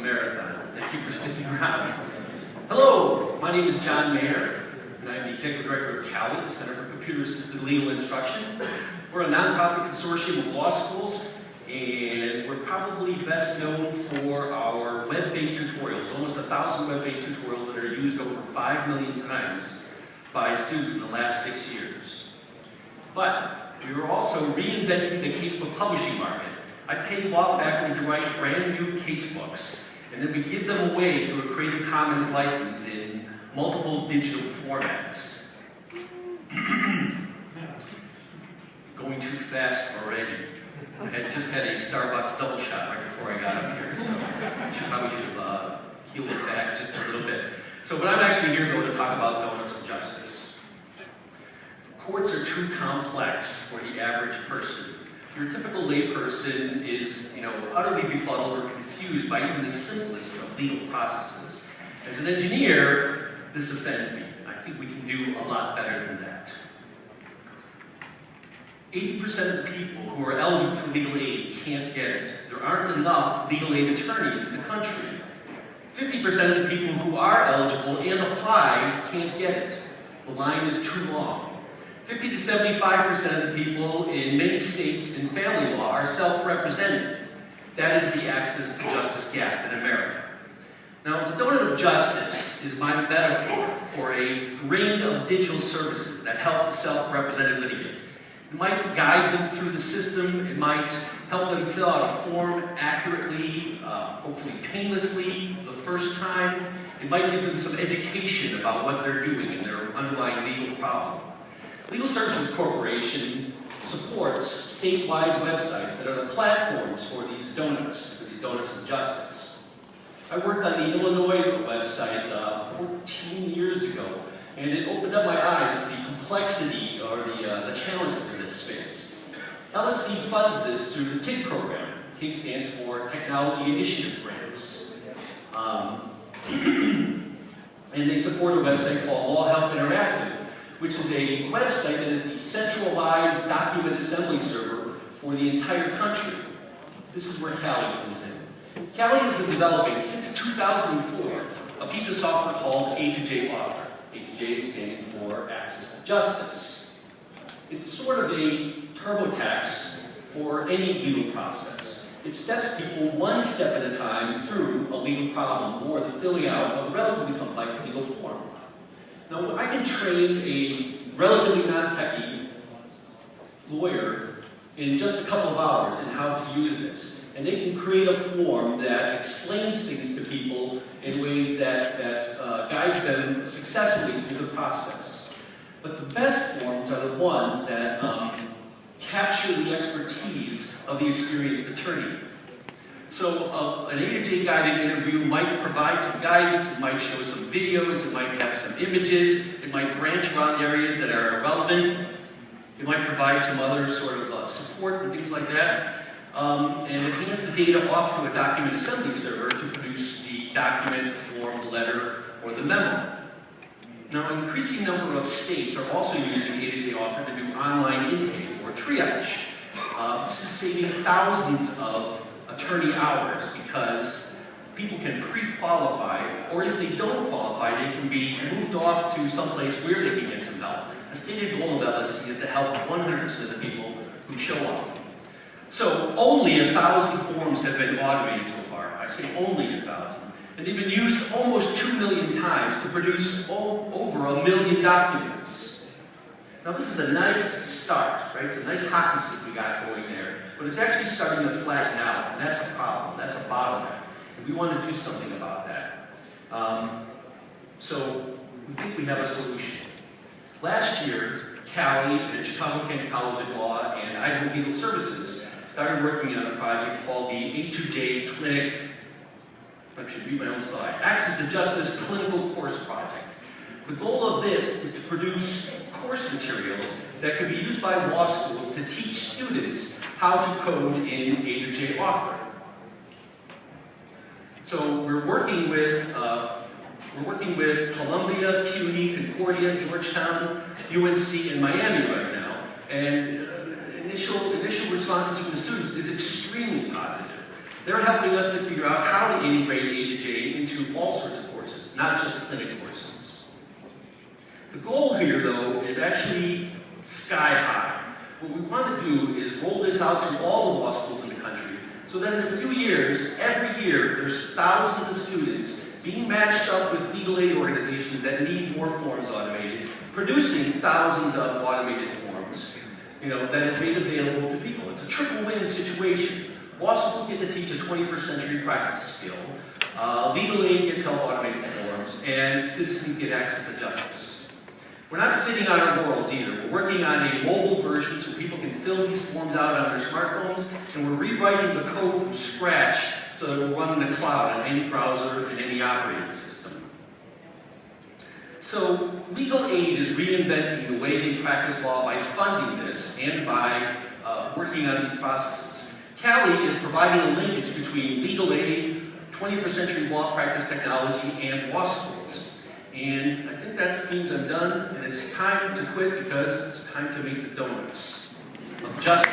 marathon. Thank you for sticking around. Hello, my name is John Mayer, and I'm the Executive Director of CALI, the Center for Computer Assisted Legal Instruction. We're a nonprofit consortium of law schools, and we're probably best known for our web-based tutorials, almost 1,000 web-based tutorials that are used over 5 million times by students in the last 6 years. But we are also reinventing the casebook publishing market. I pay law faculty to write brand new casebooks, and then we give them away through a Creative Commons license in multiple digital formats. Going too fast already. I just had a Starbucks double shot right before I got up here, so I probably should have healed it back just a little bit. So, but I'm actually here to talk about donuts of justice. Courts are too complex for the average person. Your typical layperson is, utterly befuddled or confused by even the simplest of legal processes. As an engineer, this offends me. I think we can do a lot better than that. 80% of the people who are eligible for legal aid can't get it. There aren't enough legal aid attorneys in the country. 50% of the people who are eligible and apply can't get it. The line is too long. 50 to 75% of the people in many states in family law are self-represented. That is the access to justice gap in America. Now, the donut of justice is my metaphor for a ring of digital services that help the self-represented litigant. It might guide them through the system. It might help them fill out a form accurately, hopefully painlessly, the first time. It might give them some education about what they're doing in their underlying legal problem. Legal Services Corporation supports statewide websites that are the platforms for these donuts of justice. I worked on the Illinois website 14 years ago, and it opened up my eyes to the complexity or the challenges in this space. LSC funds this through the TIG program. TIG stands for Technology Initiative Grants. And they support a website called Law Help Interactive, which is a website that is the centralized document assembly server for the entire country. This is where CALI comes in. CALI has been developing since 2004 a piece of software called A2J Author. A2J standing for Access to Justice. It's sort of a TurboTax for any legal process. It steps people one step at a time through a legal problem or the filling out of a relatively complex legal form. Now, I can train a relatively non-techy lawyer in just a couple of hours in how to use this. And they can create a form that explains things to people in ways that guides them successfully through the process. But the best forms are the ones that capture the expertise of the experienced attorney. So an A2J guided interview might provide some guidance, it might show some videos, it might have some images, it might branch around areas that are relevant, it might provide some other sort of support and things like that. And it hands the data off to a document assembly server to produce the document, form, the letter, or the memo. Now, an increasing number of states are also using A2J Author to do online intake or triage. This is saving thousands of attorney hours because people can pre-qualify, or if they don't qualify, they can be moved off to someplace where they can get some help. The stated goal of LSC is to help 100% of the people who show up. So only 1,000 forms have been automated so far. I say only 1,000. And they've been used almost 2 million times to produce over 1 million documents. Now this is a nice start, right? It's a nice hockey stick we got going there. But it's actually starting to flatten out, and that's a problem. That's a bottleneck. And we want to do something about that. So we think we have a solution. Last year, CALI and Chicago County College of Law and Idaho Legal Services started working on a project called the A2J Clinic, I should read my own slide, Access to Justice Clinical Course Project. The goal of this is to produce course materials that could be used by law schools to teach students how to code in A2J Author. So we're working with Columbia, CUNY, Concordia, Georgetown, UNC, and Miami right now. And initial responses from the students is extremely positive. They're helping us to figure out how to integrate A to J into all sorts of courses, not just clinic courses. The goal here, though, is actually sky high. What we want to do is roll this out to all the law schools in the country, so that in a few years, every year, there's thousands of students being matched up with legal aid organizations that need more forms automated, producing thousands of automated forms, that is made available to people. It's a triple win situation. Law schools get to teach a 21st century practice skill, legal aid gets help automating forms, and citizens get access to justice. We're not sitting on our laurels either. We're working on a mobile version so people can fill these forms out on their smartphones, and we're rewriting the code from scratch so that it will run in the cloud on any browser and any operating system. So legal aid is reinventing the way they practice law by funding this and by working on these processes. CALI is providing a linkage between legal aid, 21st century law practice technology, and law schools. And I think that means I'm done, and it's time to quit because it's time to make the donuts of justice.